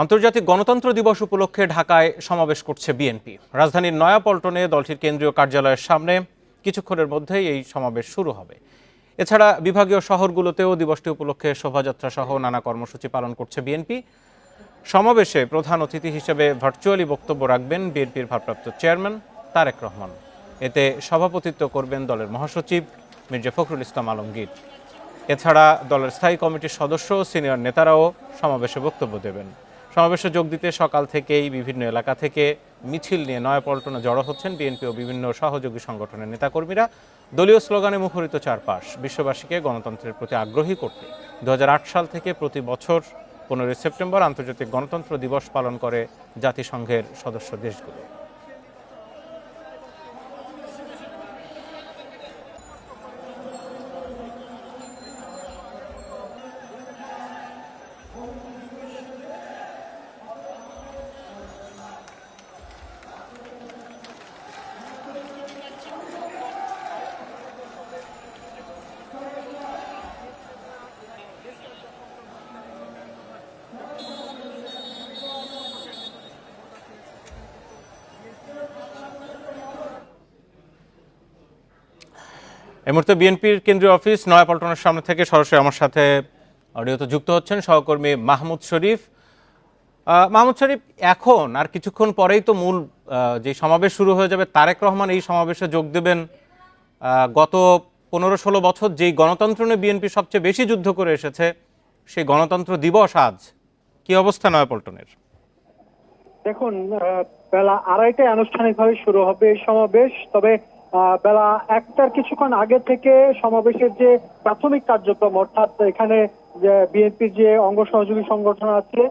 আন্তর্জাতিক গণতন্ত্র দিবস উপলক্ষে ঢাকায় সমাবেশ করছে বিএনপি। রাজধানীর নয়াপল্টনে দলটির কেন্দ্রীয় কার্যালয়ের সামনে কিছুক্ষণের মধ্যেই এই সমাবেশ শুরু হবে। এছাড়া বিভাগীয় শহরগুলোতেও দিবসটি উপলক্ষে শোভাযাত্রা সহ নানা কর্মসূচি পালন করছে বিএনপি। সমাবেশে প্রধান অতিথি হিসেবে ভার্চুয়ালি বক্তব্য রাখবেন বিএনপির ভারপ্রাপ্ত চেয়ারম্যান তারেক রহমান। এতে সভাপতিত্ব করবেন দলের মহাসচিব মির্জা ফখরুল ইসলাম আলমগীর। এছাড়া দলের স্থায়ী কমিটির সদস্য ও সিনিয়র নেতারাও সমাবেশে বক্তব্য দেবেন। সমাবেশে যোগ দিতে সকাল থেকেই বিভিন্ন এলাকা থেকে মিছিল নিয়ে নয়াপল্টনে জড়ো হচ্ছেন বিএনপি ও বিভিন্ন সহযোগী সংগঠনের নেতাকর্মীরা। দলীয় স্লোগানে মুখরিত চারপাশ। বিশ্ববাসীকে গণতন্ত্রের প্রতি আগ্রহী করতে 2008 সাল থেকে প্রতি বছর 15 সেপ্টেম্বর আন্তর্জাতিক গণতন্ত্র দিবস পালন করে জাতিসংঘের সদস্য দেশগুলো। এই মুহূর্তে বিএনপির কেন্দ্রীয় অফিস নয়াপল্টনের সামনে থেকে সরাসরি আমার সাথে অডিওতে যুক্ত হচ্ছেন সহকর্মী মাহমুদ শরীফ। মাহমুদ শরীফ, এখন আর কিছুক্ষণ পরেই তো মূল যে সমাবেশ শুরু হয়ে যাবে। তারেক রহমান এই সমাবেশে যোগ দেবেন। গত 15-16 বছর যেই গণতন্ত্র নিয়ে বিএনপি সবচেয়ে বেশি যুদ্ধ করে এসেছে, সেই গণতন্ত্র দিবস আজ কি অবস্থা নয়াপল্টনের? দেখুন, বেলা 2:30টায় আনুষ্ঠানিকভাবে শুরু হবে এই সমাবেশ। তবে বেলা 1টার কিছুক্ষণ আগে থেকে সমাবেশের যে প্রাথমিক কার্যক্রম, অর্থাৎ এখানে বিএনপির যে অঙ্গ সহযোগী সংগঠন আছে,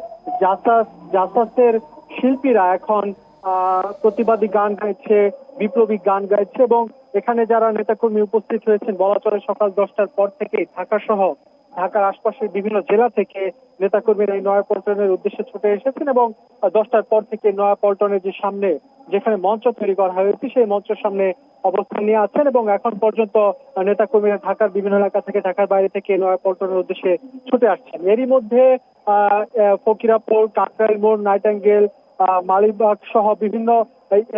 জাসাসের শিল্পীরা এখন প্রতিবাদী গান গাইছে, বিপ্লবী গান গাইছে এবং এখানে যারা নেতাকর্মী উপস্থিত হয়েছেন বলা চলে সকাল 10টার পর থেকেই ঢাকা সহ ঢাকার আশপাশের বিভিন্ন জেলা থেকে নেতাকর্মীরা এই নয়াপল্টনের উদ্দেশ্যে ছুটে এসেছেন এবং 10টার পর থেকে নয়াপল্টনের যে সামনে যেখানে মঞ্চ তৈরি করা হয়েছে সেই মঞ্চের সামনে অবস্থান নিয়ে আছেন এবং এখন পর্যন্ত নেতাকর্মীরা ঢাকার বিভিন্ন এলাকা থেকে, ঢাকার বাইরে থেকে নয়াপল্টনের উদ্দেশ্যে ছুটে আসছেন। এরই মধ্যে ফকিরাপুর, কাকরাইল মোড়, নাইটাঙ্গেল, মালিবাগ সহ বিভিন্ন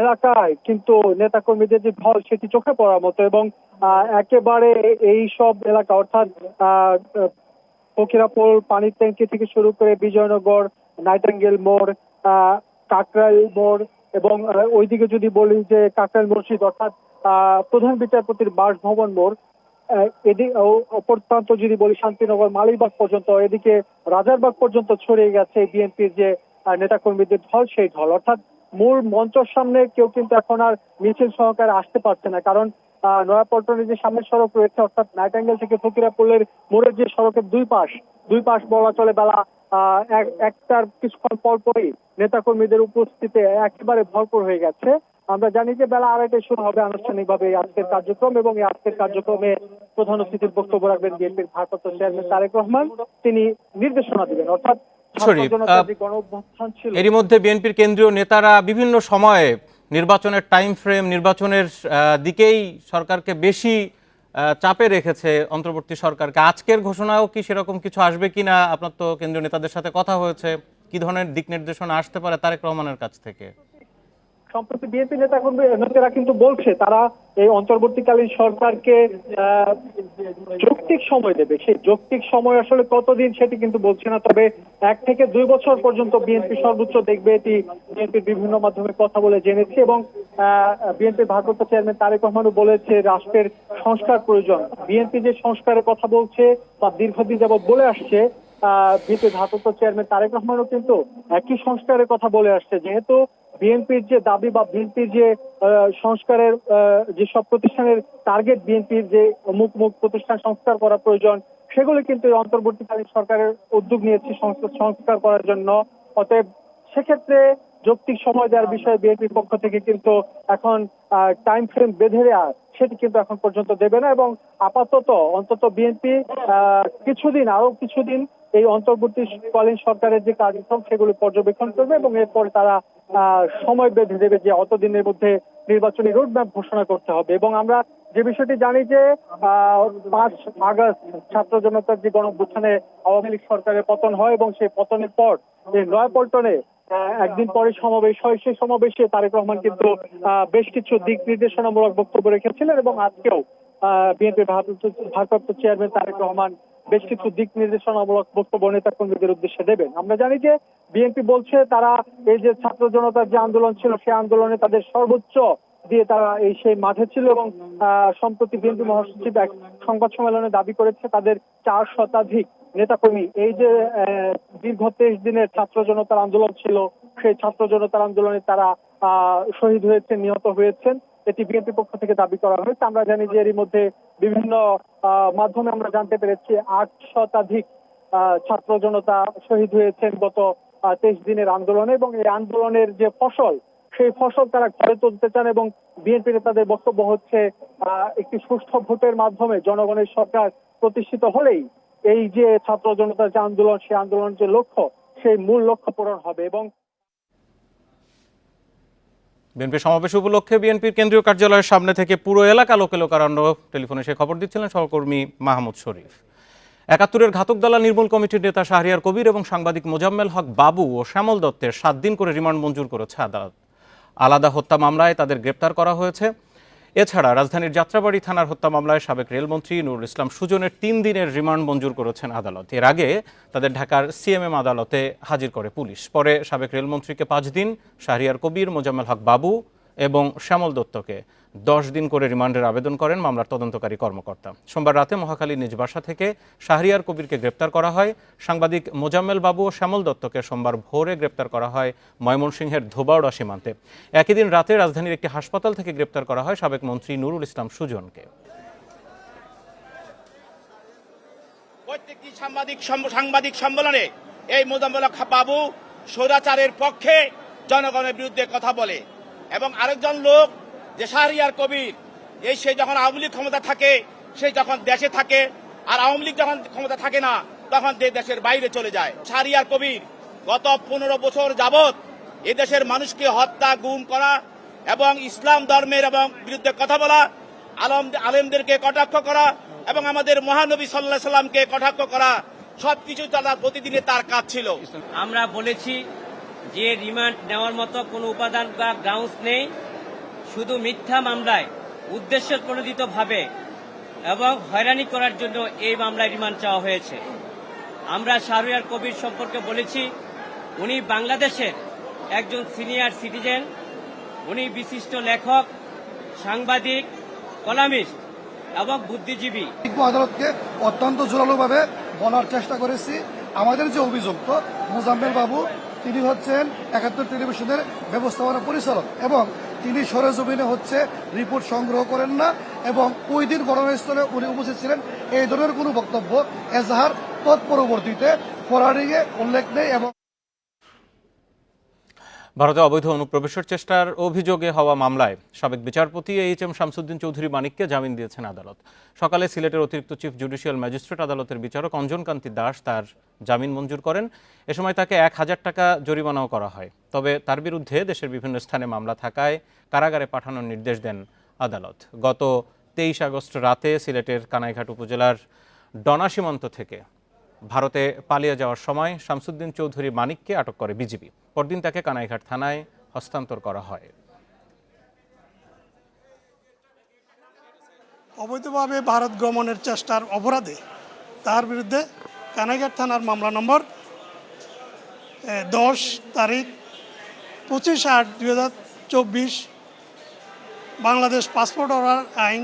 এলাকায় কিন্তু নেতাকর্মীদের যে ঢল সেটি চোখে পড়ার মতো এবং একেবারে এই সব এলাকা অর্থাৎ ফকিরাপুর পানির ট্যাঙ্কি থেকে শুরু করে বিজয়নগর, নাইটাঙ্গেল মোড়, কাকরাইল মোড় এবং ওইদিকে যদি বলি যে কাকরাইল মসজিদ অর্থাৎ প্রধান বিচারপতির বাসভবন মোড়, এদিকে অপর প্রান্ত যদি বলি শান্তিনগর, মালিবাগ পর্যন্ত, এদিকে রাজারবাগ পর্যন্ত ছড়িয়ে গেছে বিএনপির যে নেতাকর্মীদের ঢল, সেই ঢল। অর্থাৎ মূল মঞ্চের সামনে কেউ কিন্তু এখন আর মিছিল সহকারে আসতে পারছে না, কারণ নয়াপল্টনের যে সামনের সড়ক রয়েছে অর্থাৎ নাইটাঙ্গেল থেকে ফকিরাপুরের মোড়ের যে সড়কের দুই পাশ বলা চলে বেলা 1টার কিছুক্ষণ পর পরই নেতাকর্মীদের উপস্থিতিতে একেবারে ভরপুর হয়ে গেছে। আমরা জানি যে বেলা 2:30টায় শুরু হবে আনুষ্ঠানিকভাবে আজকের কার্যক্রম এবং এই আজকের কার্যক্রমে প্রধান অতিথির বক্তব্য রাখবেন বিএনপির ভারপ্রাপ্ত চেয়ারম্যান তারেক রহমান। তিনি নির্দেশনা দিবেন অর্থাৎ এরই মধ্যে বিএনপির কেন্দ্রীয় নেতারা বিভিন্ন সময়ে নির্বাচনের টাইম ফ্রেম, নির্বাচনের দিকেই সরকারকে বেশি চাপে রেখেছে, অন্তর্বর্তী সরকারকে। আজকের ঘোষণাও কি সেরকম কিছু আসবে কিনা? আপনার তো কেন্দ্রীয় নেতাদের সাথে কথা হয়েছে, কি ধরনের দিক নির্দেশনা আসতে পারে তারেক রহমানের কাছ থেকে? সম্প্রতি বিএনপি নেতারা কিন্তু বলছে তারা এই অন্তর্বর্তীকালীন সরকারকে যৌক্তিক সময় দেবে। সেই যৌক্তিক সময় আসলে কতদিন সেটি কিন্তু বলছে না, তবে 1 থেকে 2 বছর পর্যন্ত বিএনপি সর্বোচ্চ দেখবে, এটি বিএনপির বিভিন্ন মাধ্যমে কথা বলে জেনেছি এবং বিএনপির ভারপ্রাপ্ত চেয়ারম্যান তারেক রহমানও বলেছে রাষ্ট্রের সংস্কার প্রয়োজন। বিএনপি যে সংস্কারের কথা বলছে বা দীর্ঘদিন যাবৎ বলে আসছে, বিএনপির ভারপ্রাপ্ত চেয়ারম্যান তারেক রহমানও কিন্তু একই সংস্কারের কথা বলে আসছে। যেহেতু বিএনপির যে দাবি বা বিএনপির যে সংস্কারের যেসব প্রতিষ্ঠানের টার্গেট, বিএনপির যে মুখ প্রতিষ্ঠান সংস্কার করা প্রয়োজন, সেগুলো কিন্তু অন্তর্বর্তীকালীন সরকারের উদ্যোগ নিয়েছে সংস্কার করার জন্য। অতএব সেক্ষেত্রে যৌক্তিক সময় দেওয়ার বিষয়ে বিএনপির পক্ষ থেকে কিন্তু এখন টাইম ফ্রেম বেঁধে দেওয়া সেটি কিন্তু এখন পর্যন্ত দেবে না এবং আপাতত অন্তত বিএনপি আরো কিছুদিন এই অন্তর্বর্তীকালীন সরকারের যে কার্যক্রম সেগুলো পর্যবেক্ষণ করবে এবং এরপর তারা সময় বেঁধে দেবে যে অতদিনের মধ্যে নির্বাচনী রোডম্যাপ ঘোষণা করতে হবে। এবং আমরা যে বিষয়টি জানি যে 5 আগস্ট ছাত্র জনতার যে গণঅভ্যুত্থানে আওয়ামী লীগ সরকারের পতন হয় এবং সেই পতনের পর এই নয়াপল্টনে একদিন পরে সমাবেশ হয়। সেই সমাবেশে তারেক রহমান কিন্তু বেশ কিছু দিক নির্দেশনামূলক বক্তব্য রেখেছিলেন এবং আজকেও বিএনপির ভারপ্রাপ্ত চেয়ারম্যান তারেক রহমান বেশ কিছু দিক নির্দেশনামূলক বক্তব্য নেতা কর্মীদের উদ্দেশ্যে দেবেন। আমরা জানি যে বিএনপি বলছে তারা এই যে ছাত্র জনতার যে আন্দোলন ছিল সেই আন্দোলনে তাদের সর্বোচ্চ দিয়ে তারা সেই মাঠে ছিল এবং সম্প্রতি বিএনপি মহাসচিব এক সংবাদ সম্মেলনে দাবি করেছে তাদের 4 শতাধিক নেতাকর্মী এই যে দীর্ঘ 23 দিনের ছাত্র জনতার আন্দোলন ছিল সেই ছাত্র জনতার আন্দোলনে তারা শহীদ হয়েছেন, নিহত হয়েছেন, এটি বিএনপি পক্ষ থেকে দাবি করা হয়েছে। আমরা জানি যে এরই মধ্যে বিভিন্ন মাধ্যমে আমরা জানতে পেরেছি 8 শতাধিক ছাত্র জনতা শহীদ হয়েছেন গত 23 দিনের আন্দোলনে এবং এই আন্দোলনের যে ফসল সেই ফসল তারা ঘরে তুলতে চান এবং বিএনপি নেতাদের বক্তব্য হচ্ছে একটি সুষ্ঠু ভোটের মাধ্যমে জনগণের সরকার প্রতিষ্ঠিত হলেই এই যে ছাত্র জনতার যে আন্দোলন সেই আন্দোলনের যে লক্ষ্য সেই মূল লক্ষ্য পূরণ হবে। এবং বিএনপি সমাবেশ উপলক্ষে বিএনপির কেন্দ্রীয় কার্যালয়ের সামনে থেকে পুরো এলাকা লোকে লোকারণ্য। টেলিফোনে সে খবর দিচ্ছিলেন সহকর্মী মাহমুদ শরীফ। ৭১-এর ঘাতক দালাল নির্মূল কমিটির নেতা শাহরিয়ার কবির এবং সাংবাদিক মোজাম্মেল হক বাবু ও শ্যামল দত্তের 7 দিন করে রিমান্ড মঞ্জুর করেছে আদালত। আলাদা হত্যা মামলায় তাদের গ্রেপ্তার করা হয়েছে। এছাড়া রাজধানীর যাত্রাবাড়ি থানার হত্যা মামলায় সাবেক রেলমন্ত্রী নুরুল ইসলাম সুজনের 3 দিনের রিমান্ড মঞ্জুর করেছেন আদালত। এর আগে তাদের ঢাকার সিএমএম আদালতে হাজির করে পুলিশ। পরে সাবেক রেলমন্ত্রীকে 5 দিন, শাহরিয়ার কবির, মোজাম্মেল হক বাবু এবং শ্যামল দত্তকে 10 দিন করে রিমান্ডের আবেদন করেন মামলার তদন্তকারী কর্মকর্তা। সোমবার রাতে মহাখালীর নিজ বাসা থেকে শাহরিয়ার কবিরকে গ্রেপ্তার করা হয়। সাংবাদিক মোজাম্মেল বাবু ও শ্যামল দত্তকে সোমবার ভোরে গ্রেপ্তার করা হয় ময়মনসিংহের ধোবাউড়া সীমান্তে। একই দিন রাতে রাজধানীর একটি হাসপাতাল থেকে গ্রেপ্তার করা হয় সাবেক মন্ত্রী নুরুল ইসলাম সুজনকে। প্রত্যেকটি সাংবাদিক সম্মেলনে এই মোজাম্মেল হক বাবু স্বৈরাচারের পক্ষে জনগণের বিরুদ্ধে কথা বলে এবং আরেকজন লোক যে শাহরিয়ার কবির সে যখন আওয়ামী লীগ ক্ষমতা থাকে সে যখন দেশে থাকে আর আওয়ামী লীগ যখন ক্ষমতা থাকে না তখন দেশের বাইরে চলে যায়। শাহরিয়ার কবির গত 15 বছর যাবৎ এদেশের মানুষকে হত্যা, গুম করা এবং ইসলাম ধর্মের এবং বিরুদ্ধে কথা বলা, আলেমদেরকে কটাক্ষ করা এবং আমাদের মহানবী সাল্লাল্লাহু আলাইহি সাল্লামকে কটাক্ষ করা সবকিছু তার প্রতিদিনে তার কাজ ছিল। আমরা বলেছি যে রিমান্ড নেওয়ার মতো কোনো উপাদান বা গ্রাউন্ডস নেই, শুধু মিথ্যা মামলায় উদ্দেশ্য প্রণোদিতভাবে এবং হয়রানি করার জন্য এই মামলায় রিমান্ড চাওয়া হয়েছে। আমরা শাহরিয়ার কবির সম্পর্কে বলেছি উনি বাংলাদেশের একজন সিনিয়র সিটিজেন, উনি বিশিষ্ট লেখক, সাংবাদিক, কলামিস্ট এবং বুদ্ধিজীবী। আদালতকে অত্যন্ত জোরালোভাবে বলার চেষ্টা করেছি আমাদের যে অভিযুক্ত মোজাম্মেল বাবু তিনি হচ্ছেন ৭১ টেলিভিশনের ব্যবস্থাপনা পরিচালক এবং তিনি সরেজমিনে রিপোর্ট সংগ্রহ করেন না এবং ওই দিন ঘটনাস্থলে উনি উপস্থিত ছিলেন এই ধরনের কোনো বক্তব্য এজাহার তৎপরবর্তীতে ফরওয়ার্ডিংয়ে উল্লেখ নেই। এবং ভারতে অবৈধ অনুপ্রবেশের চেষ্টার অভিযোগে হওয়া মামলায় সাবেক বিচারপতি এইচ.এম. শামসুদ্দিন চৌধুরী মানিককে জামিন দিয়েছেন আদালত। সকালে সিলেটের অতিরিক্ত চিফ জুডিশিয়াল ম্যাজিস্ট্রেট আদালতের বিচারক অঞ্জন কান্তি দাস তার জামিন মঞ্জুর করেন। এ সময় তাকে ১,০০০ টাকা জরিমানাও করা হয়। তবে তার বিরুদ্ধে দেশের বিভিন্ন স্থানে মামলা থাকায় কারাগারে পাঠানোর নির্দেশ দেন আদালত। গত 23 আগস্ট রাতে সিলেটের কানাইঘাট উপজেলার ডনা সীমান্ত থেকে ভারতে পালিয়ে যাওয়ার সময় শামসুদ্দিন চৌধুরী মানিককে আটক করে বিজিবি। পরদিন তাকে কানাইঘাট থানায় হস্তান্তর করা হয়। অবৈধভাবে ভারত গমনের চেষ্টার অপরাধে তার বিরুদ্ধে কানাইঘাট থানার মামলা নম্বর 10 তারিখ 25/8/2024 বাংলাদেশ পাসপোর্ট অর্ডার আইন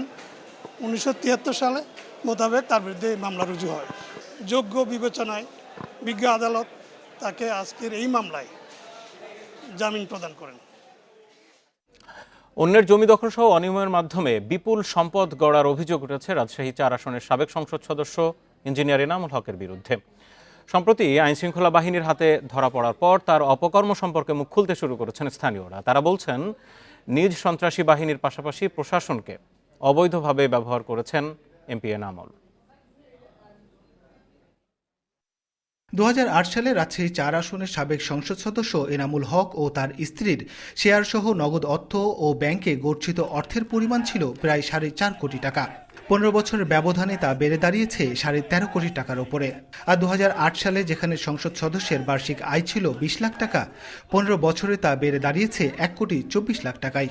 1973 সালে মোতাবেক তার বিরুদ্ধে মামলা রুজু হয়। যোগ্য বিবেচনায় বিজ্ঞ আদালত তাকে আজকের এই মামলায় জামিন প্রদান করেন। অন্যের জমি দখল সহ অনিয়মের মাধ্যমে বিপুল সম্পদ গড়ার অভিযোগ উঠেছে রাজশাহী 4 আসনের সাবেক সংসদ সদস্য ইঞ্জিনিয়ার এনামুল হকের বিরুদ্ধে। সম্প্রতি আইনশৃঙ্খলা বাহিনীর হাতে ধরা পড়ার পর তার অপকর্ম সম্পর্কে মুখ খুলতে শুরু করেছেন স্থানীয়রা। তারা বলছেন নিজ সন্ত্রাসী বাহিনীর পাশাপাশি প্রশাসনকে অবৈধভাবে ব্যবহার করেছেন এমপি এনামুল। 2008 সালে রাজশাহী 4 আসনের সাবেক সংসদ সদস্য এনামুল হক ও তার স্ত্রীর শেয়ারসহ নগদ অর্থ ও ব্যাংকে গচ্ছিত অর্থের পরিমাণ ছিল প্রায় 4.5 কোটি টাকা। 15 বছরের ব্যবধানে তা বেড়ে দাঁড়িয়েছে 13.5 কোটি টাকার ওপরে। আর 2008 সালে যেখানে সংসদ সদস্যের বার্ষিক আয় ছিল 20 লাখ টাকা, 15 বছরে তা বেড়ে দাঁড়িয়েছে 1.24 কোটি টাকায়।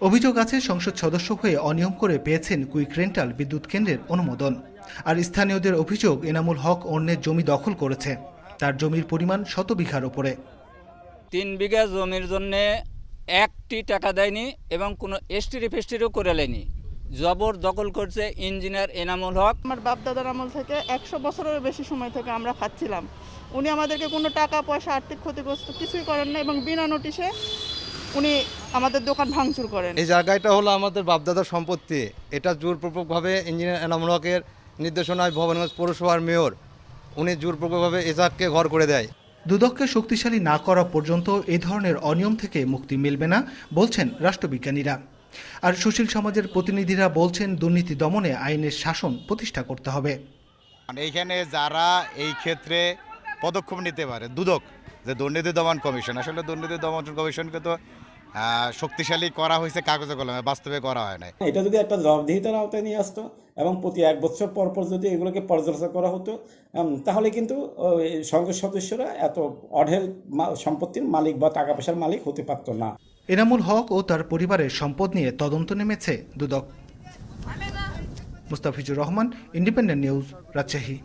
অভিযোগ আছে সংসদ সদস্য হয়ে অনিয়ম করে পেয়েছেন কুইক রেন্টাল বিদ্যুৎ কেন্দ্রের অনুমোদন। আর স্থানীয়দের অভিযোগ এনামুল হক অন্যের জমি দখল করেছে, তার জমির পরিমাণ 100 বিঘার ওপরে। 3 বিঘা জমির জন্য 1টি টাকা দেয়নি এবং কোনো এসটিরি ফেস্টিরিও করে নেয়নি। জবর দখল করছে ইঞ্জিনিয়ার এনামুল হক। আমার বাপ দাদার আমল থেকে 100 বছরের বেশি সময় থেকে আমরা খাচ্ছিলাম। উনি আমাদেরকে কোনো টাকা পয়সা আর্থিক ক্ষতিগ্রস্ত কিছুই করেন না এবং বিনা নোটিশে উনি আমাদের দোকান ভাঙচুর করেন। এই জায়গাটা হলো আমাদের বাপদাদার সম্পত্তি। এটা জোরপূর্বকভাবে ইঞ্জিনিয়ার এনামুল হকের নির্দেশনায় ভবানীগঞ্জ পৌরসভার মেয়র উনি জোরপূর্বকভাবে এজাককে ঘর করে দেয়। দুদককে শক্তিশালী না করা পর্যন্ত এই ধরনের অনিয়ম থেকে মুক্তি মিলবে না বলছেন রাষ্ট্রবিজ্ঞানীরা। আর সুশীল সমাজের প্রতিনিধিরা বলছেন দুর্নীতি দমনে আইনের শাসন প্রতিষ্ঠা করতে হবে। এইখানে যারা এই ক্ষেত্রে পদক্ষেপ নিতে পারে দুদক, যে দুর্নীতি দমন কমিশন, আসলে দুর্নীতি দমন কমিশনকে তো শক্তিশালী করা হয়েছে কাগজে কলমে, বাস্তবে করা হয় না। এটা যদি একটা জবাবদিহিতার আওতায় নিয়ে আসতো এবং প্রতি 1 বছর পর পর যদি এগুলোকে পর্যালোচনা করা হতো, তাহলে কিন্তু সংসদ সদস্যরা এত অঢেল সম্পত্তির মালিক বা টাকা পয়সার মালিক হতে পারতো না। এনামুল হক ও তার পরিবারের সম্পদ নিয়ে তদন্ত নেমেছে দুদক। Mustafizur Rahman, Independent News, Rajshahi.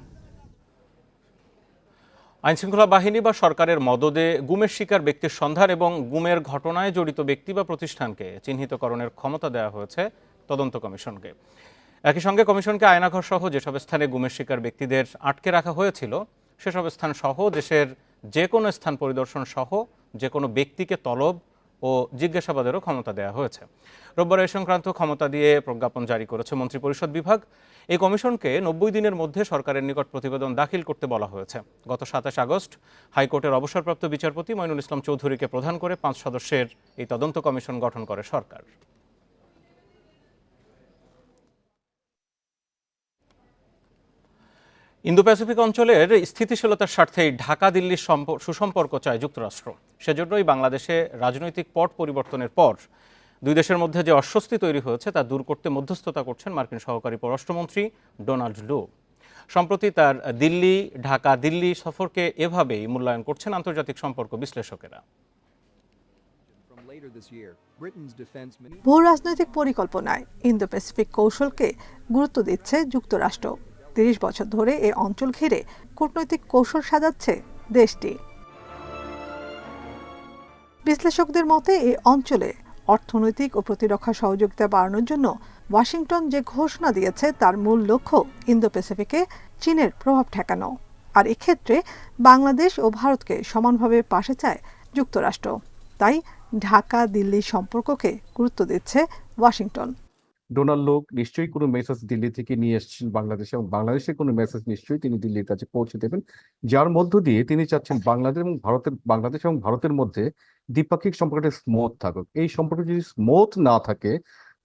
আইনশৃঙ্খলা বাহিনী বা সরকারের মদদে গুমের শিকার ব্যক্তির সন্ধান এবং গুমের ঘটনায় জড়িত ব্যক্তি বা প্রতিষ্ঠানকে চিহ্নিতকরণের ক্ষমতা দেওয়া হয়েছে তদন্ত কমিশনকে। একই সঙ্গে কমিশনকে আয়নাঘর সহ যেসব স্থানে গুমের শিকার ব্যক্তিদের আটকে রাখা হয়েছিল সেসব স্থান সহ দেশের যে কোনো স্থান পরিদর্শন সহ যে কোনো ব্যক্তিকে তলব ও জিজ্ঞাসাবাদেরও ক্ষমতা দেওয়া হয়েছে। রোববার এই সংক্রান্ত ক্ষমতা দিয়ে প্রজ্ঞাপন জারি করেছে মন্ত্রিপরিষদ বিভাগ। এই কমিশনকে 90 দিনের মধ্যে সরকারের নিকট প্রতিবেদন দাখিল করতে বলা হয়েছে। গত 27 আগস্ট হাইকোর্টের অবসরপ্রাপ্ত বিচারপতি মঈনুল ইসলাম চৌধুরীকে প্রধান করে 5 সদস্যের এই তদন্ত কমিশন গঠন করে সরকার। ইন্দো প্যাসিফিক অঞ্চলের স্থিতিশীলতার স্বার্থেই ঢাকা দিল্লির সুসম্পর্ক চায় যুক্তরাষ্ট্র। সেজন্যই বাংলাদেশে রাজনৈতিক পট পরিবর্তনের পর দুই দেশের মধ্যে যে অস্বস্তি তৈরি হয়েছে তা দূর করতে মধ্যস্থতা করছেন মার্কিন সহকারী পররাষ্ট্রমন্ত্রী ডোনাল্ড লো। সম্প্রতি তার ঢাকা দিল্লি সফরকে এভাবেই মূল্যায়ন করছেন আন্তর্জাতিক সম্পর্ক বিশ্লেষকেরা। ভূ রাজনৈতিক পরিকল্পনায় ইন্দো প্যাসিফিক কৌশলকে গুরুত্ব দিচ্ছে যুক্তরাষ্ট্র। 30 বছর ধরে এই অঞ্চল ঘিরে কূটনৈতিক কৌশল সাজাচ্ছে দেশটি। বিশ্লেষকদের মতে এই অঞ্চলে অর্থনৈতিক ও প্রতিরক্ষা সহযোগিতা বাড়ানোর জন্য ওয়াশিংটন যে ঘোষণা দিয়েছে তার মূল লক্ষ্য ইন্দো প্যাসিফিকে চীনের প্রভাব ঠেকানো। আর এক্ষেত্রে বাংলাদেশ ও ভারতকে সমানভাবে পাশে চায় যুক্তরাষ্ট্র। তাই ঢাকা দিল্লি সম্পর্ককে গুরুত্ব দিচ্ছে ওয়াশিংটন। ডোনাল্ড লো নিশ্চয়ই কোনো মেসেজ দিল্লি থেকে নিয়ে এসেছেন বাংলাদেশে, এবং বাংলাদেশের কোনো মেসেজ নিশ্চয়ই তিনি দিল্লির কাছে পৌঁছে দেবেন, যার মধ্য দিয়ে তিনি চাচ্ছেন বাংলাদেশ এবং ভারতের মধ্যে দ্বিপাক্ষিক সম্পর্কটা স্মুথ থাকুক। এই সম্পর্ক যদি স্মুথ না থাকে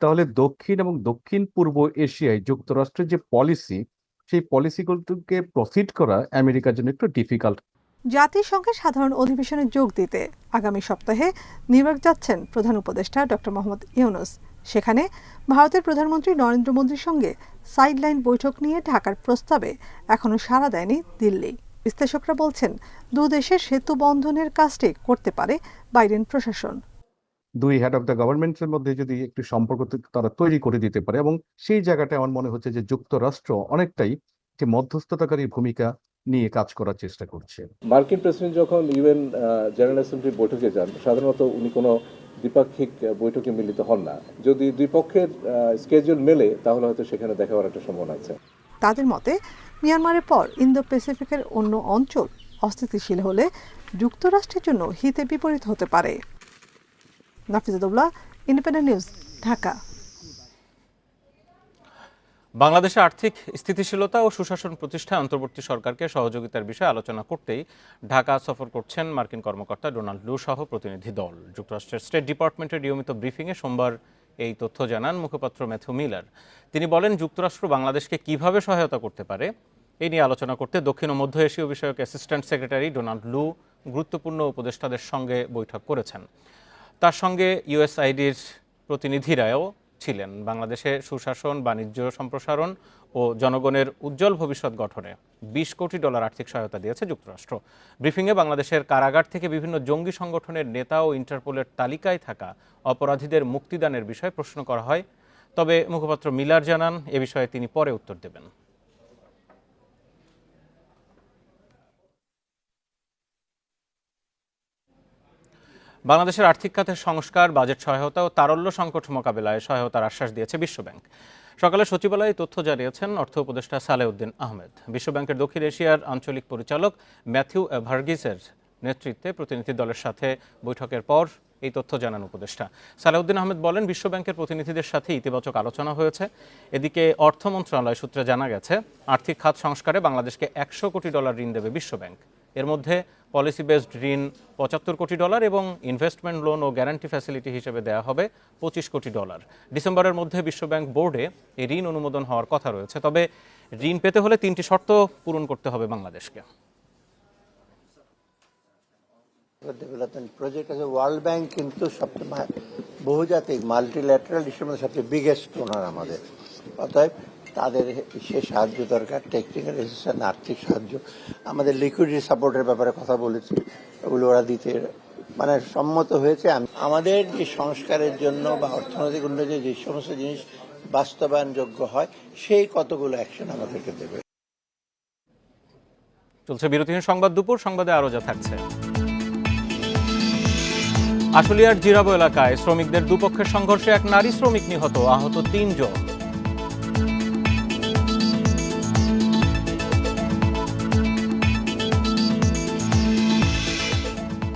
তাহলে দক্ষিণ এবং দক্ষিণ পূর্ব এশিয়ায় যুক্তরাষ্ট্রের যে পলিসি, সেই পলিসিগুলোকে প্রফিট করা আমেরিকার জন্য একটু ডিফিকাল্ট। জাতিসংঘের সাধারণ অধিবেশনে যোগ দিতে আগামী সপ্তাহে নিউ ইয়র্ক যাচ্ছেন প্রধান উপদেষ্টা ডক্টর মোহাম্মদ ইউনূস। সেখানে ভারতের প্রধানমন্ত্রী নরেন্দ্র মোদীর সঙ্গে সাইডলাইন বৈঠক নিয়ে ঢাকার প্রস্তাবে এখনো সাড়া দেয়নি দিল্লি। বিশ্লেষকরা বলছেন দু দেশের সেতু বন্ধনের কাজটি করতে পারে বাইডেন প্রশাসন। দুই হেড অফ দ্য গভর্নমেন্টের মধ্যে যদি একটু সম্পর্ক তারা তৈরি করে দিতে পারে, এবং সেই জায়গাটা আমার মনে হচ্ছে যে যুক্তরাষ্ট্র অনেকটাই যে মধ্যস্থতাকারী ভূমিকা নিয়ে কাজ করার চেষ্টা করছে। মার্কিন প্রেসিডেন্ট যখন ইউএন জেনারেল অ্যাসেম্বলির বৈঠকে যান, সাধারণত উনি কোনো দ্বিপাক্ষিক বৈঠকে মিলিত হন না। যদি দুই পক্ষের স্কেজুল মেলে তাহলে হয়তো সেখানে দেখা হওয়ার একটা সম্ভাবনা আছে। তাদের মতে মিয়ানমারের পর ইন্দো প্যাসিফিকের অন্য অঞ্চল অস্থিতিশীল হলে যুক্তরাষ্ট্রের জন্য হিতে বিপরীত হতে পারে। নাফিজাতুল্লাহ, ইন্ডিপেন্ডেন্ট নিউজ, ঢাকা। বাংলাদেশে আর্থিক স্থিতিশীলতা ও সুশাসন প্রতিষ্ঠায় অন্তর্বর্তী সরকারকে সহযোগিতার বিষয়ে আলোচনা করতেই ঢাকা সফর করছেন মার্কিন কর্মকর্তা ডোনাল্ড লো সহ প্রতিনিধি দল। যুক্তরাষ্ট্রের স্টেট ডিপার্টমেন্টের নিয়মিত ব্রিফিংয়ে সোমবার এই তথ্য জানান মুখপাত্র ম্যাথু মিলার। তিনি বলেন, যুক্তরাষ্ট্র বাংলাদেশকে কিভাবে সহায়তা করতে পারে এই নিয়ে আলোচনা করতে দক্ষিণ ও মধ্য এশীয় বিষয়ক অ্যাসিস্ট্যান্ট সেক্রেটারি ডোনাল্ড লু গুরুত্বপূর্ণ উপদেষ্টাদের সঙ্গে বৈঠক করেছেন। তার সঙ্গে ইউএসআইডির প্রতিনিধিরাও ছিলেন। বাংলাদেশে সুশাসন, বাণিজ্য সম্প্রসারণ ও জনগণের উজ্জ্বল ভবিষ্যৎ গঠনে $20 কোটি আর্থিক সহায়তা দিয়েছে যুক্তরাষ্ট্র। ব্রিফিংয়ে বাংলাদেশের কারাগার থেকে বিভিন্ন জঙ্গি সংগঠনের নেতা ও ইন্টারপোলের তালিকায় থাকা অপরাধীদের মুক্তিদানের বিষয়ে প্রশ্ন করা হয়। তবে মুখপাত্র মিলার জানান, এ বিষয়ে তিনি পরে উত্তর দেবেন। বাংলাদেশের আর্থিক খাতের সংস্কার, বাজেট সহায়তা ও তারল্য সংকট মোকাবেলায় সহায়তার আশ্বাস দিয়েছে বিশ্বব্যাংক। সকালে সচিবালয়ে তথ্য জানিয়েছেন অর্থ উপদেষ্টা সালেউদ্দিন আহমেদ। বিশ্বব্যাংকের দক্ষিণ এশিয়ার আঞ্চলিক পরিচালক ম্যাথিউ ভার্গিসের নেতৃত্বে প্রতিনিধি দলের সাথে বৈঠকের পর এই তথ্য জানান উপদেষ্টা। সালেউদ্দিন আহমেদ বলেন, বিশ্বব্যাংকের প্রতিনিধিদের সাথে ইতিবাচক আলোচনা হয়েছে। এদিকে অর্থ মন্ত্রণালয় সূত্রে জানা গেছে, আর্থিক খাত সংস্কারে বাংলাদেশকে $100 কোটি ঋণ দেবে বিশ্বব্যাংক। এর মধ্যে পলিসি বেসড ঋণ $75 কোটি এবং ইনভেস্টমেন্ট লোন ও গ্যারান্টি ফ্যাসিলিটি হিসেবে দেওয়া হবে $25 কোটি। ডিসেম্বরের মধ্যে বিশ্বব্যাংক বোর্ডে এই ঋণ অনুমোদন হওয়ার কথা রয়েছে। তবে ঋণ পেতে হলে 3টি শর্ত পূরণ করতে হবে বাংলাদেশকে। ডেভেলপমেন্ট প্রজেক্ট আছে, ওয়ার্ল্ড ব্যাংক কিন্তু সবচেয়ে বহুজাতিক মাল্টিল্যাটারাল ইস্যুর মধ্যে সবচেয়ে বিগেস্ট ডোনার আমাদের। অতএব তাদের সে সাহায্য দরকার, টেকনিক্যাল অ্যাসিস্ট্যান্স, আর্থিক সাহায্য। আমাদের লিকুইডিটি সাপোর্টের ব্যাপারে কথা বলেছি, ওগুলো ওরা দিতে মানে সম্মত হয়েছে। আমাদের যে সংস্কারের জন্য বা অর্থনৈতিক উন্নয়নের যে সমস্ত জিনিস বাস্তবায়নযোগ্য হয়, সেই কতগুলো অ্যাকশন আমাদেরকে দেবে। চলছে বিরতিহীন সংবাদ দুপুর। সংবাদে আরও যা থাকছে। আশুলিয়ার জিরাবো এলাকায় শ্রমিকদের দুপক্ষের সংঘর্ষে এক নারী শ্রমিক নিহত, আহত 3 জন।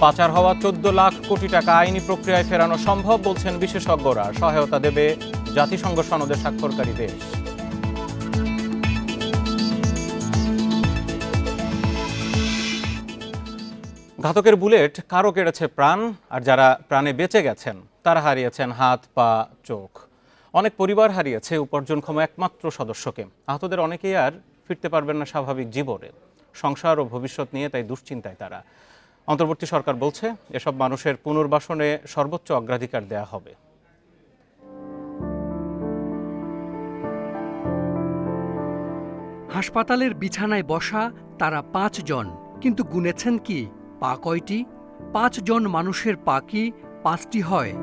পাচার হওয়া 14 লাখ কোটি টাকা আইনি প্রক্রিয়ায় ফেরানো সম্ভব বলছেন বিশেষজ্ঞরা। সহায়তা দেবে জাতিসংঘ সনদে স্বাক্ষরকারী দেশ। ঘাতকের বুলেট কারো কেড়েছে প্রাণ, আর যারা প্রাণে বেঁচে গেছেন তারা হারিয়েছেন হাত, পা, চোখ। অনেক পরিবার হারিয়েছে উপার্জনক্ষম একমাত্র সদস্যকে। আহতদের অনেকেই আর ফিরতে পারবেন না স্বাভাবিক জীবনে। সংসার ও ভবিষ্যৎ নিয়ে তাই দুশ্চিন্তায় তারা। অন্তর্বর্তী সরকার বলছে, এসব মানুষের পুনর্বাসনে সর্বোচ্চ অগ্রাধিকার দেয়া হবে। হাসপাতালের বিছানায় বসা তারা 5 জন, কিন্তু গুনেছেন কি পা কয়টি? 5 জন মানুষের পা কি 5টি হয়?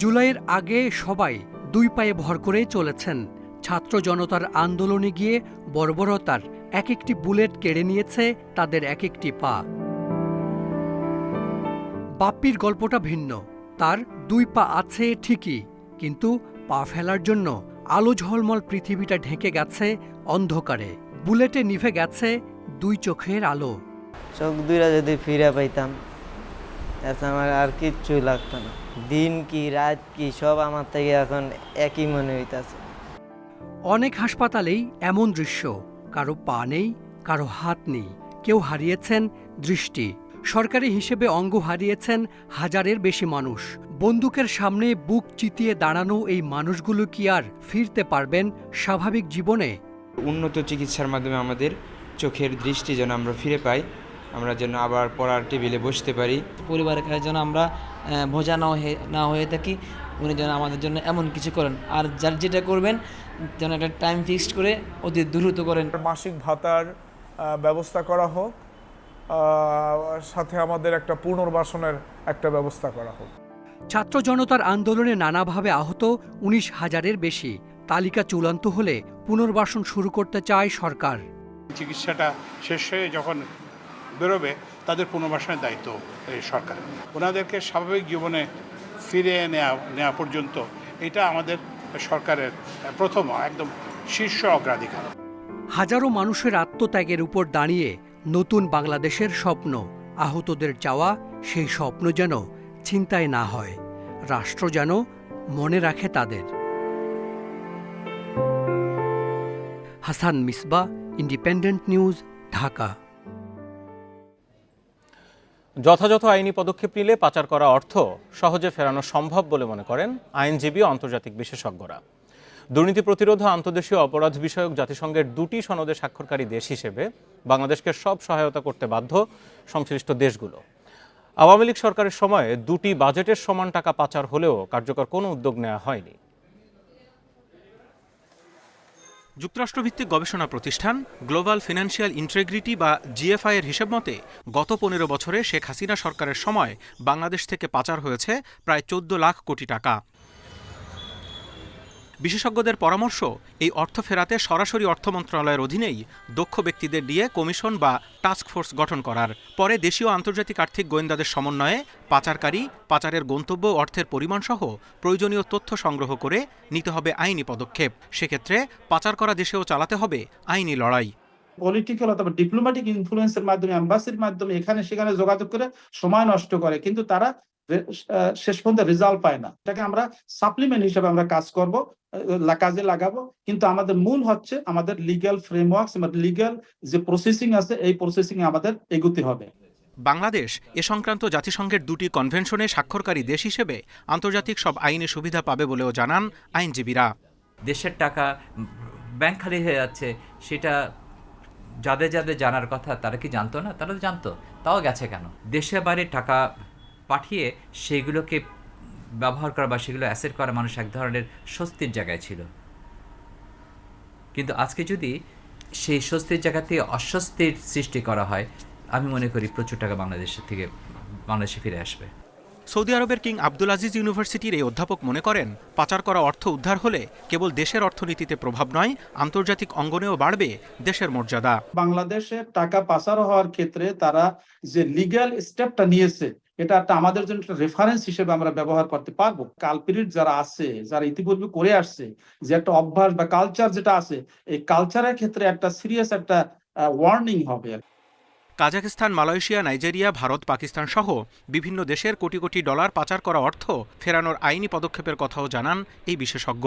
জুলাইয়ের আগে সবাই 2 পায়ে ভর করে চলেছেন। ছাত্র জনতার আন্দোলনে গিয়ে বর্বরতার এক একটি বুলেট কেড়ে নিয়েছে তাদের এক একটি পা। বাপ্পির গল্পটা ভিন্ন। তার 2 পা আছে ঠিকই, কিন্তু পা ফেলার জন্য আলো ঝলমল পৃথিবীটা ঢেকে গেছে অন্ধকারে। বুলেটে নিভে গেছে 2 চোখের আলো। চোখ দুইটা যদি ফিরে পাইতাম, আমার আর কিচ্ছু লাগতো না। দিন কি রাত কি সব আমার থেকে এখন একই মনে হইতাছে। অনেক হাসপাতালেই এমন দৃশ্য, কারো পা নেই, কারো হাত নেই, কেউ হারিয়েছেন দৃষ্টি। সরকারি হিসেবে অঙ্গ হারিয়েছেন 1000-এর বেশি মানুষ। বন্দুকের সামনে বুক চিতিয়ে দাঁড়ানো এই মানুষগুলো কি আর ফিরতে পারবেন স্বাভাবিক জীবনে? উন্নত চিকিৎসার মাধ্যমে আমাদের চোখের দৃষ্টি যেন আমরা ফিরে পাই, আমরা যেন আবার পড়ার টেবিলে বসতে পারি। পরিবারের কাছে যেন আমরা বোঝা না হয়ে থাকি, উনি যেন আমাদের জন্য এমন কিছু করেন। আর যার যেটা করবেন যেন একটা টাইম ফিক্সড করে অতি দ্রুত করেন। মাসিক ভাতার ব্যবস্থা করা হোক, সাথে আমাদের একটা পুনর্বাসনের একটা ব্যবস্থা করা হোক। ছাত্র জনতার আন্দোলনে নানাভাবে আহত 19,000-এর বেশি। তালিকা চূড়ান্ত হলে পুনর্বাসন শুরু করতে চায় সরকার। চিকিৎসাটা শেষ হয়ে যখন বেরোবে তাদের পুনর্বাসনের দায়িত্ব এই সরকারের। ওনাদেরকে স্বাভাবিক জীবনে ফিরিয়ে নেওয়া পর্যন্ত এটা আমাদের সরকারের প্রথম একদম শীর্ষ অগ্রাধিকার। হাজারো মানুষের আত্মত্যাগের উপর দাঁড়িয়ে নতুন বাংলাদেশের স্বপ্ন। আহতদের চাওয়া সেই স্বপ্ন যেন ছিনতাই না হয়, রাষ্ট্র যেন মনে রাখে তাদের। Hasan Misba, independent news, Dhaka. যথাযথ আইনি পদক্ষেপ নিলে পাচার করা অর্থ সহজে ফেরানো সম্ভব বলে মনে করেন আইনজীবী ও আন্তর্জাতিক বিশেষজ্ঞরা। দুর্নীতি প্রতিরোধ ও আন্তর্দেশীয় অপরাধ বিষয়ক জাতিসংঘের 2টি সনদে স্বাক্ষরকারী দেশ হিসেবে বাংলাদেশকে সব সহায়তা করতে বাধ্য সংশ্লিষ্ট দেশগুলো। আওয়ামী লীগ সরকারের সময়ে 2টি বাজেটের সমান টাকা পাচার হলেও কার্যকর কোনো উদ্যোগ নেওয়া হয়নি। যুক্তরাষ্ট্রভিত্তিক গবেষণা প্রতিষ্ঠান গ্লোবাল ফিনান্সিয়াল ইন্টিগ্রিটি বা জিএফআই এর হিসাব মতে গত 15 বছরে শেখ হাসিনা সরকারের সময় বাংলাদেশ থেকে পাচার হয়েছে প্রায় 14 লাখ কোটি টাকা। বিশেষজ্ঞদের পরামর্শ, এই অর্থ ফেরাতে সরাসরি অর্থ মন্ত্রণালয়ের অধীনেই দক্ষ ব্যক্তিদের দিয়ে কমিশন বা টাস্কফোর্স গঠন করার, পরে দেশীয় আন্তর্জাতিক আর্থিক গোয়েন্দাদের সমন্বয়ে পাচারকারী, পাচারের গন্তব্য, অর্থের পরিমাণ সহ প্রয়োজনীয় তথ্য সংগ্রহ করে নিতে হবে আইনি পদক্ষেপ। সেক্ষেত্রে পাচার করা দেশেও চালাতে হবে আইনি লড়াই। পলিটিক্যাল অথবা ডিপ্লোম্যাটিক ইনফ্লুয়েন্সের মাধ্যমে, অ্যাম্বাসির মাধ্যমে এখানে সেখানে যোগাযোগ করে সময় নষ্ট করে, কিন্তু তারা শেষ পর্যন্ত রেজাল্ট পায় না। এটাকে আমরা সাপ্লিমেন্ট হিসেবে আমরা কাজ করব, কাজে লাগাবো, কিন্তু আমাদের মূল হচ্ছে আমাদের লিগ্যাল ফ্রেমওয়ার্ক, লিগ্যাল যে প্রসেসিং আছে এই প্রসেসিং এ আমাদের এগোতে হবে। বাংলাদেশ এ সংক্রান্ত জাতিসংঘের 2টি কনভেনশনে স্বাক্ষরকারী দেশ হিসেবে আন্তর্জাতিক সব আইনি সুবিধা পাবে বলেও জানান আইনজীবীরা। দেশের টাকা ব্যাংক খালি হয়ে যাচ্ছে, সেটা যাদের যাদের জানার কথা তারা কি জানতো না? তারা তো জানতো, তাও গেছে কেন? দেশের বাইরে টাকা পাঠিয়ে সেগুলোকে ব্যবহার করা বা সেগুলো অ্যাসেট করা মানুষ এক ধরনের স্বস্তির জায়গায় ছিল, কিন্তু আজকে যদি সেই স্বস্তির জায়গা থেকে অস্বস্তির সৃষ্টি করা হয়, আমি মনে করি প্রচুর টাকা বাংলাদেশে ফিরে আসবে। সৌদি আরবের কিং আব্দুল আজিজ ইউনিভার্সিটির এই অধ্যাপক মনে করেন, পাচার করা অর্থ উদ্ধার হলে কেবল দেশের অর্থনীতিতে প্রভাব নয়, আন্তর্জাতিক অঙ্গনেও বাড়বে দেশের মর্যাদা। বাংলাদেশে টাকা পাচার হওয়ার ক্ষেত্রে তারা যে লিগ্যাল স্টেপটা নিয়েছে, এটা একটা আমাদের জন্য একটা রেফারেন্স হিসেবে আমরা ব্যবহার করতে পারবো। কালপিরিট যারা আছে, যারা ইতিপূর্বে করে আসছে, যে একটা অভ্যাস বা কালচার যেটা আছে, এই কালচারের ক্ষেত্রে একটা সিরিয়াস একটা ওয়ার্নিং হবে। কাজাখস্তান, মালয়েশিয়া, নাইজেরিয়া, ভারত, পাকিস্তান সহ বিভিন্ন দেশের কোটি কোটি ডলার পাচার করা অর্থ ফেরানোর আইনি পদক্ষেপের কথাও জানান এই বিশেষজ্ঞ।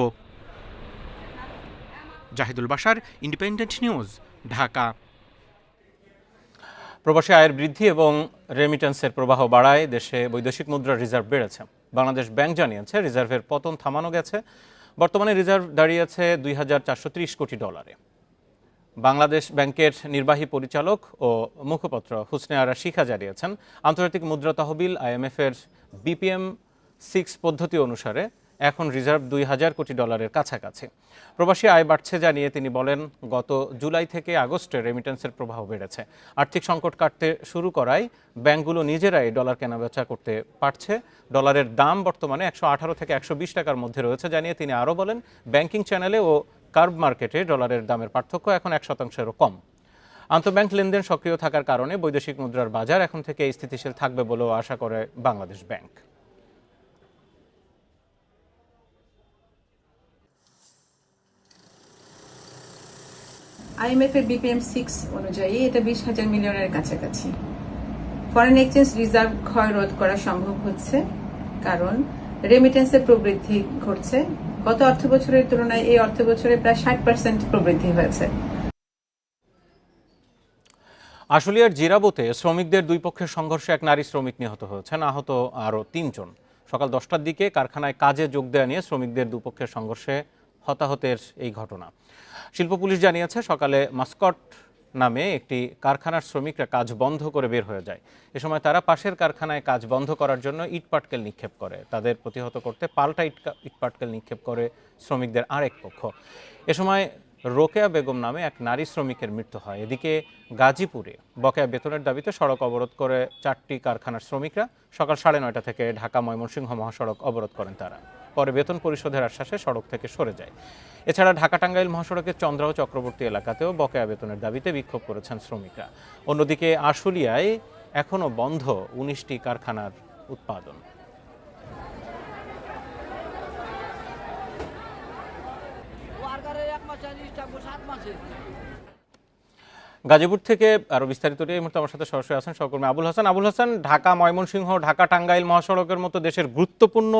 Zahidul Bashar, independent news, Dhaka. প্রবাসী আয়ের বৃদ্ধি এবং রেমিটেন্সের প্রবাহ বাড়ায় দেশে বৈদেশিক মুদ্রার রিজার্ভ বেড়েছে। বাংলাদেশ ব্যাংক জানিয়েছে, রিজার্ভের পতন থামানো গেছে। বর্তমানে রিজার্ভ দাঁড়িয়েছে ২,৪৩০ কোটি ডলারে। বাংলাদেশ ব্যাংকের নির্বাহী পরিচালক ও মুখপাত্র হুসনে আরা শিখা জানিয়েছেন, আন্তর্জাতিক মুদ্রা তহবিল IMF এর BPM 6 পদ্ধতি অনুসারে এখন রিজার্ভ ২,০০০ কোটি ডলারের কাছাকাছি। প্রবাসী আয় বাড়ছে জানিয়ে তিনি বলেন, গত জুলাই থেকে আগস্টে রেমিটেন্সের প্রবাহ বেড়েছে। আর্থিক সংকট কাটতে শুরু করায় ব্যাংকগুলো নিজেরাই ডলার কেনাবেচা করতে পারছে। ডলারের দাম বর্তমানে ১১৮ থেকে ১২০ টাকার মধ্যে রয়েছে জানিয়ে তিনি আরও বলেন, ব্যাংকিং চ্যানেলে ও কার্ভ মার্কেটে ডলারের দামের পার্থক্য এখন ১%-এরও কম। আন্তঃব্যাংক লেনদেন সক্রিয় থাকার কারণে বৈদেশিক মুদ্রার বাজার এখন থেকে স্থিতিশীল থাকবে বলেও আশা করে বাংলাদেশ ব্যাংক। IMF এর BPM 6 অনুযায়ী এটা ২০,০০০ মিলিয়নের কাছাকাছি। ফরেন এক্সচেঞ্জ রিজার্ভ ক্ষয় রোধ করা সম্ভব হচ্ছে, কারণ রেমিটেন্সের প্রবৃদ্ধি ঘটছে। গত অর্থবছরের তুলনায় এই অর্থবছরে প্রায় ৬০% প্রবৃদ্ধি হয়েছে। আশুলিয়ার জিরাবতে শ্রমিকদের দুই পক্ষের সংঘর্ষে এক নারী শ্রমিক নিহত হয়েছেন, আহত আরও ৩ জন। সকাল 10টার দিকে কারখানায় কাজে যোগ দেওয়া নিয়ে শ্রমিকদের দুপক্ষের সংঘর্ষে হতাহতের এই ঘটনা। শিল্প পুলিশ জানিয়েছে, সকালে মাস্কট নামে একটি কারখানার শ্রমিকরা কাজ বন্ধ করে বের হয়ে যায়। এ সময় তারা পাশের কারখানায় কাজ বন্ধ করার জন্য ইটপাটকেল নিক্ষেপ করে। তাদের প্রতিহত করতে পাল্টা ইটপাটকেল নিক্ষেপ করে শ্রমিকদের আরেক পক্ষ। এ সময় রোকেয়া বেগম নামে এক নারী শ্রমিকের মৃত্যু হয়। এদিকে গাজীপুরে বকেয়া বেতনের দাবিতে সড়ক অবরোধ করে 4টি কারখানার শ্রমিকরা সকাল 9:30 থেকে ঢাকা ময়মনসিংহ মহাসড়ক অবরোধ করেন তারা। পরে বেতন পরিশোধের আশ্বাসে সড়ক থেকে সরে যায়। এছাড়া ঢাকা টাঙ্গাইল মহাসড়কের চন্দ্রাও চক্রবর্তী এলাকাতেও বকেয়া বেতনের দাবিতে বিক্ষোভ করেছেন শ্রমিকরা। অন্যদিকে আশুলিয়ায় এখনও বন্ধ 19টি কারখানার উৎপাদন। গাজীপুর থেকে আরো বিস্তারিত এই মুহূর্তে আমার সাথে সরাসরি আছেন সহকর্মী আবুল হাসান। আবুল হাসান, ঢাকা ময়মনসিংহ, ঢাকা টাঙ্গাইল মহাসড়কের মতো দেশের গুরুত্বপূর্ণ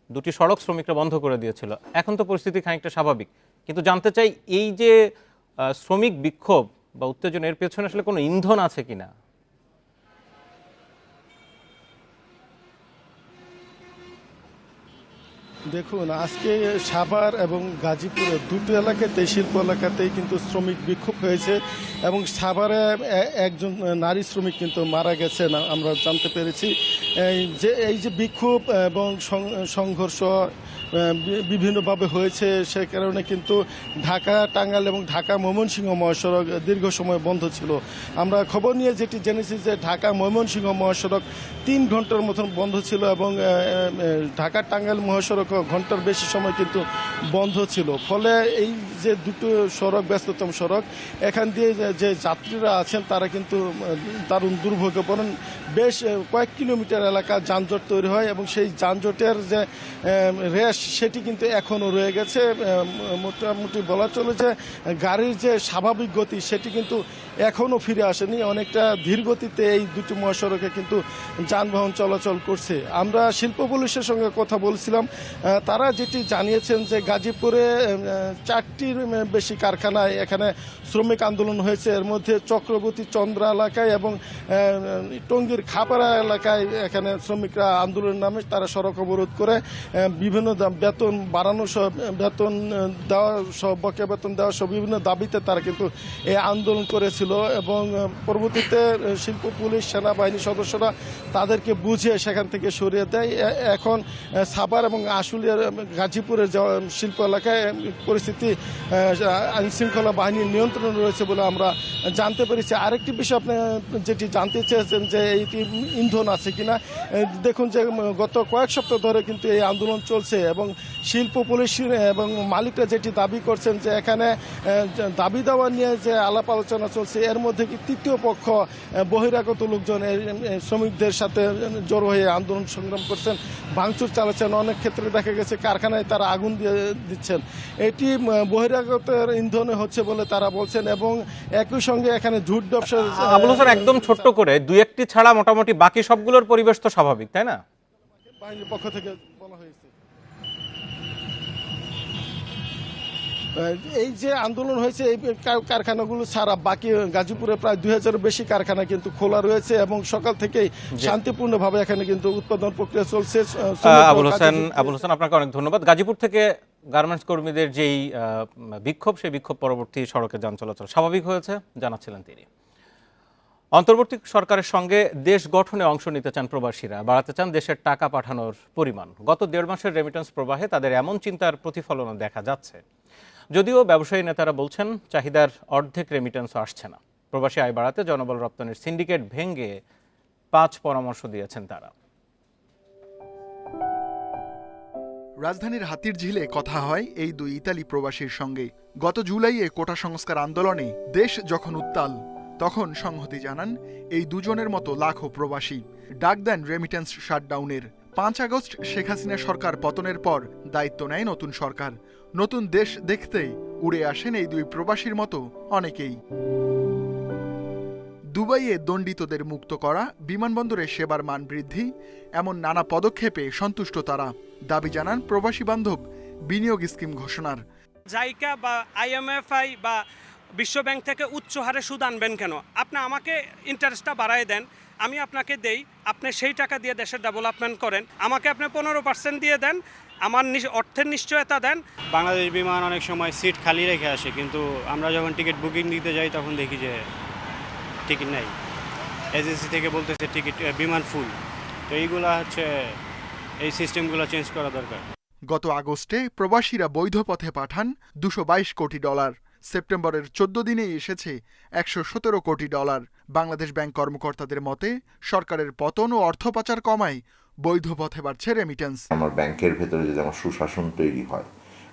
দুটি সড়ক শ্রমিকরা বন্ধ করে দিয়েছিল। এখন তো পরিস্থিতি খানিকটা স্বাভাবিক, কিন্তু জানতে চাই এই যে শ্রমিক বিক্ষোভ বা উত্তেজনা, এর পেছনে আসলে কোনো ইন্ধন আছে কিনা? দেখুন, আজকে সাভার এবং গাজীপুরে দুটো এলাকাতে, শিল্প এলাকাতেই কিন্তু শ্রমিক বিক্ষোভ হয়েছে এবং সাভারে একজন নারী শ্রমিক কিন্তু মারা গেছেন আমরা জানতে পেরেছি। এই যে বিক্ষোভ এবং সংঘর্ষ বিভিন্নভাবে হয়েছে, সে কারণে কিন্তু ঢাকা টাঙ্গাইল এবং ঢাকা ময়মনসিংহ মহাসড়ক দীর্ঘ সময় বন্ধ ছিল। আমরা খবর নিয়ে যেটি জেনেছি যে ঢাকা ময়মনসিংহ মহাসড়ক 3 ঘন্টার মতন বন্ধ ছিল এবং ঢাকা টাঙ্গাইল মহাসড়ক ঘন্টার বেশি সময় কিন্তু বন্ধ ছিল। ফলে এই যে দুটো সড়ক ব্যস্ততম সড়ক, এখান দিয়ে যে যাত্রীরা আছেন তারা কিন্তু দারুণ দুর্ভোগে পড়েন। বেশ কয়েক কিলোমিটার এলাকা যানজট তৈরি হয় এবং সেই যানজটের যে রেশ সেটি কিন্তু এখনও রয়ে গেছে। মোটামুটি বলা চলে যে গাড়ির যে স্বাভাবিক গতি সেটি কিন্তু এখনও ফিরে আসেনি। অনেকটা ধীর গতিতে এই দুটি মহাসড়কে কিন্তু যানবাহন চলাচল করছে। আমরা শিল্প পুলিশের সঙ্গে কথা বলছিলাম, তারা যেটি জানিয়েছেন যে গাজীপুরে 4টির বেশি কারখানায় এখানে শ্রমিক আন্দোলন হয়েছে। এর মধ্যে চক্রবর্তী চন্দ্রা এলাকায় এবং টঙ্গীর খাপাড়া এলাকায় এখানে শ্রমিকরা আন্দোলনের নামে তারা সড়ক অবরোধ করে বিভিন্ন বেতন বাড়ানো সহ, বেতন দেওয়া সহ, বকেয়া বেতন দেওয়া সহ বিভিন্ন দাবিতে তারা কিন্তু এই আন্দোলন করেছিল এবং পরবর্তীতে শিল্প পুলিশ সেনাবাহিনীর সদস্যরা তাদেরকে বুঝিয়ে সেখান থেকে সরিয়ে দেয়। এখন সাভার এবং আশুলিয়ার গাজীপুরের শিল্প এলাকায় পরিস্থিতি আইনশৃঙ্খলা বাহিনীর নিয়ন্ত্রণে রয়েছে বলে আমরা জানতে পেরেছি। আরেকটি বিষয় আপনি যেটি জানতে চেয়েছেন যে এইটি ইন্ধন আছে কিনা, দেখুন যে গত কয়েক সপ্তাহ ধরে কিন্তু এই আন্দোলন চলছে এবং শিল্প পুলিশ এবং মালিকরা যেটি দাবি করছেন যে এখানে দাবি দেওয়া নিয়ে যে আলাপ আলোচনা চলছে, এর মধ্যে কি তৃতীয় পক্ষ বহিরাগত লোকজন শ্রমিকদের সাথে জড়ো হয়ে আন্দোলন সংগ্রাম করছেন, ভাঙচুর চালাচ্ছেন। অনেক ক্ষেত্রে দেখা গেছে কারখানায় তারা আগুন দিয়ে দিচ্ছেন। এটি বহিরাগতের ইন্ধনে হচ্ছে বলে তারা বলছেন এবং একই সঙ্গে এখানে ঝুট ব্যবসা। আবুল হোসেন, একদম ছোট্ট করে 2-1টি ছাড়া মোটামুটি বাকি সবগুলোর পরিবেশ তো স্বাভাবিক, তাই না? বাহিনীর পক্ষ থেকে বলা হয়েছে এই যে আন্দোলন হয়েছে এই কারখানাগুলো ছাড়া বাকি গাজীপুরে প্রায় 2000-এর বেশি কারখানা কিন্তু খোলা রয়েছে এবং সকাল থেকেই শান্তিপূর্ণভাবে এখানে কিন্তু উৎপাদন প্রক্রিয়া চলছে। আবুল হোসেন, আপনাকে অনেক ধন্যবাদ। গাজীপুর থেকে গার্মেন্টস কর্মীদের যেই বিক্ষোভ, সেই বিক্ষোভ পরবর্তী সড়কে যান চলাচল স্বাভাবিক হয়েছে জানাচ্ছিলেন তিনি। অন্তর্বর্তী সরকারের সঙ্গে দেশ গঠনে অংশ নিতে চান প্রবাসীরা, বাড়াতে চান দেশের টাকা পাঠানোর পরিমাণ। গত 1.5 মাসের রেমিটেন্স প্রবাহে তাদের এমন চিন্তার প্রতিফলনও দেখা যাচ্ছে। যদিও ব্যবসায়ী নেতারা বলছেন চাহিদার অর্ধেক রেমিটেন্সও আসছে না। প্রবাসী আয় বাড়াতে জনবল রপ্তানির সিন্ডিকেট ভেঙে 5 পরামর্শ দিয়েছেন তারা। রাজধানীর হাতিরঝিলে কথা হয় এই 2 ইতালি প্রবাসীর সঙ্গে। গত জুলাইয়ে কোটা সংস্কার আন্দোলনে দেশ যখন উত্তাল, তখন সংহতি জানান এই দুজনের মতো লাখো প্রবাসী। ডাক দেন রেমিটেন্স শাটডাউনের। 5 আগস্ট শেখ হাসিনা সরকার পতনের পর দায়িত্ব নেয় নতুন সরকার। নতুন দেশ দেখতেই উড়ে আসেন এই 2 প্রবাসীর মতো অনেকেই। দুবাইয়ে দণ্ডিতদের মুক্ত করা, বিমানবন্দরে সেবার মান বৃদ্ধি, এমন নানা পদক্ষেপে সন্তুষ্ট তারা। দাবি জানান প্রবাসী বান্ধব বিনিয়োগ স্কিম ঘোষণার। জাইকা বা IMFI বা বিশ্বব্যাংক থেকে উচ্চ হারে সুদ আনবেন কেন? আপনি আমাকে ইন্টারেস্টটা বাড়ায় দেন, আমি আপনাকে দেই, আপনি সেই টাকা দিয়ে দেশের ডেভেলপমেন্ট করেন। আমাকে আপনি 15% দিয়ে দেন, আমার অর্থের নিশ্চয়তা দেন। বাংলাদেশ বিমান অনেক সময় সিট খালি রেখে আসে, কিন্তু আমরা যখন টিকিট বুকিং দিতে যাই তখন দেখি যে টিকিট নাই, এজেন্সি থেকে বলতেছে টিকিট বিমান ফুল। তো এইগুলা হচ্ছে, এই সিস্টেমগুলো চেঞ্জ করা দরকার। গত আগস্টে প্রবাসীরা বৈধ পথে পাঠান $222 কোটি। সেপ্টেম্বরের 14 দিনেই এসেছে $117 কোটি। বাংলাদেশ ব্যাংক কর্মকর্তাদের মতে সরকারের পতন ও অর্থ পাচার কমায় বৈধ পথে বাড়ছে রেমিটেন্স। আমার ব্যাংকের ভেতরে যদি আমার সুশাসন তৈরি হয়,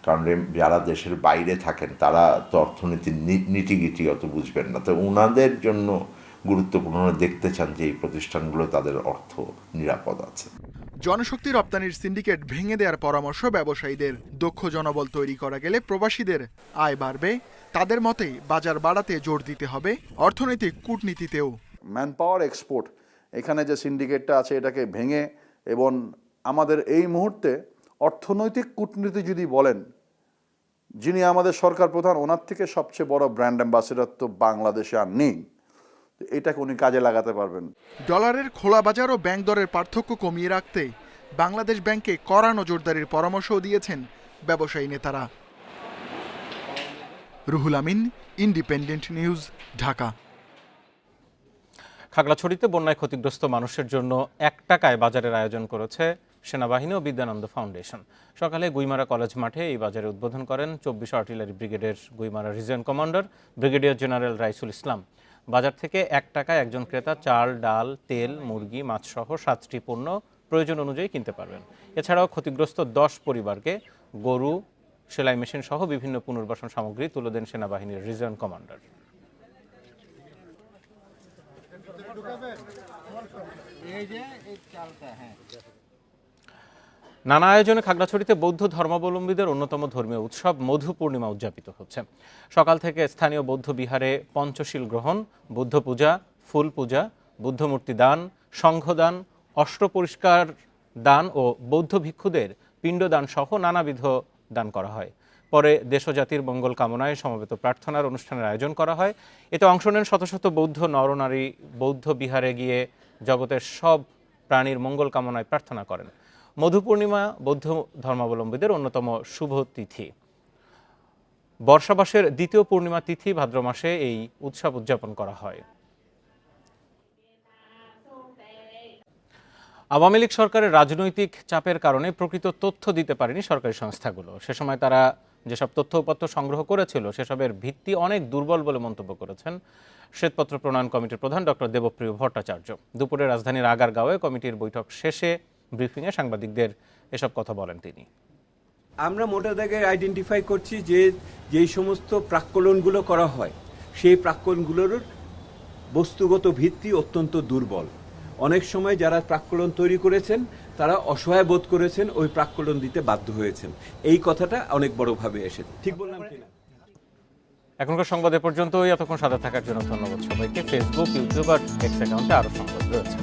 কারণ যারা দেশের বাইরে থাকেন তারা তো অর্থনীতির নীতিগীতি অত বুঝবেন না, তো ওনাদের জন্য গুরুত্বপূর্ণ দেখতে চান যে এই প্রতিষ্ঠানগুলো তাদের অর্থ নিরাপদ আছে। জনশক্তি রপ্তানির সিন্ডিকেট ভেঙে দেওয়ার পরামর্শ ব্যবসায়ীদের। দক্ষ জনবল তৈরি করা গেলে প্রবাসীদের আয় বাড়বে। তাদের মতে বাজার বাড়াতে জোর দিতে হবে অর্থনৈতিক কূটনীতিতেও। ম্যান পাওয়ার এক্সপোর্ট, এখানে যে সিন্ডিকেটটা আছে এটাকে ভেঙে, এবং আমাদের এই মুহূর্তে অর্থনৈতিক কূটনীতি যদি বলেন, যিনি আমাদের সরকার প্রধান, ওনার থেকে সবচেয়ে বড় ব্র্যান্ড অ্যাম্বাসেডর তো বাংলাদেশে আর নেই। এটাকে উনি কাজে লাগাতে পারবেন। ডলারের খোলা বাজার ও ব্যাংক দরের পার্থক্য কমিয়ে রাখতে বাংলাদেশ ব্যাংকে কড়া নজরদারির পরামর্শও দিয়েছেন ব্যবসায়ী নেতারা। Ruhul Amin, independent news, Dhaka. খাগড়াছড়িতে বন্যায় ক্ষতিগ্রস্ত মানুষের জন্য 1 টাকায় বাজারের আয়োজন করেছে সেনাবাহিনী ও বিদ্যানন্দ ফাউন্ডেশন। সকালে গুইমারা কলেজ মাঠে এই বাজারে উদ্বোধন করেন 24 আর্টিলারি ব্রিগেডের Guimara region commander brigadier general Raisul Islam. বাজার থেকে 1 টাকায় একজন ক্রেতা চাল, ডাল, তেল, মুরগি, মাছ সহ 7টি পণ্য প্রয়োজন অনুযায়ী কিনতে পারবেন। এছাড়াও ক্ষতিগ্রস্ত 10 পরিবারকে গরু, সেলাই মেশিন সহ বিভিন্ন পুনর্বাসন সামগ্রী তুলে দেন সেনাবাহিনীর রিজিয়ন কমান্ডার। নানা আয়োজনে খাগড়াছড়িতে বৌদ্ধ ধর্মাবলম্বীদের অন্যতম ধর্মীয় উৎসব মধু পূর্ণিমা উদযাপিত হচ্ছে। সকাল থেকে স্থানীয় বৌদ্ধ বিহারে পঞ্চশীল গ্রহণ, বুদ্ধ পূজা, ফুল পূজা, বুদ্ধমূর্তি দান, সংঘদান, অষ্ট পরিষ্কার দান ও বৌদ্ধ ভিক্ষুদের পিণ্ডদান সহ নানাবিধ দান করা হয়। পরে দেশ ও জাতির মঙ্গল কামনায় সমবেত প্রার্থনার অনুষ্ঠানের আয়োজন করা হয়। এতে অংশ নেন শত শত বৌদ্ধ নরনারী। বৌদ্ধ বিহারে গিয়ে জগতের সব প্রাণীর মঙ্গল কামনায় প্রার্থনা করেন। মধু পূর্ণিমা বৌদ্ধ ধর্মাবলম্বীদের অন্যতম শুভ তিথি। বর্ষাবাসের দ্বিতীয় পূর্ণিমা তিথি ভাদ্র মাসে এই উৎসব উদযাপন করা হয়। আওয়ামী লীগ সরকারের রাজনৈতিক চাপের কারণে প্রকৃত তথ্য দিতে পারেনি সরকারি সংস্থাগুলো। সে সময় তারা যেসব তথ্য উপাত্ত সংগ্রহ করেছিল সেসবের ভিত্তি অনেক দুর্বল বলে মন্তব্য করেছেন শ্বেতপত্র প্রণয়ন কমিটির প্রধান ডক্টর দেবপ্রিয় ভট্টাচার্য। দুপুরে রাজধানীর আগারগাঁওয়ে কমিটির বৈঠক শেষে ব্রিফিংয়ে সাংবাদিকদের এসব কথা বলেন তিনি। আমরা মোটা দাগে আইডেন্টিফাই করছি যে যেই সমস্ত প্রাক্কলনগুলো করা হয় সেই প্রাক্কলনগুলোর বস্তুগত ভিত্তি অত্যন্ত দুর্বল। অনেক সময় যারা প্রাক্কলন তৈরি করেছেন তারা অসহায় বোধ করেছেন, ওই প্রাক্কলন দিতে বাধ্য হয়েছেন। এই কথাটা অনেক বড়ভাবে এসেছে। ঠিক বললাম কিনা? এখনকার সংবাদ এ পর্যন্তই। এতক্ষণ সাথে থাকার জন্য ধন্যবাদ সবাইকে। ফেসবুক, ইউটিউব আর এক্স অ্যাকাউন্টে আরও সংবাদ রয়েছে।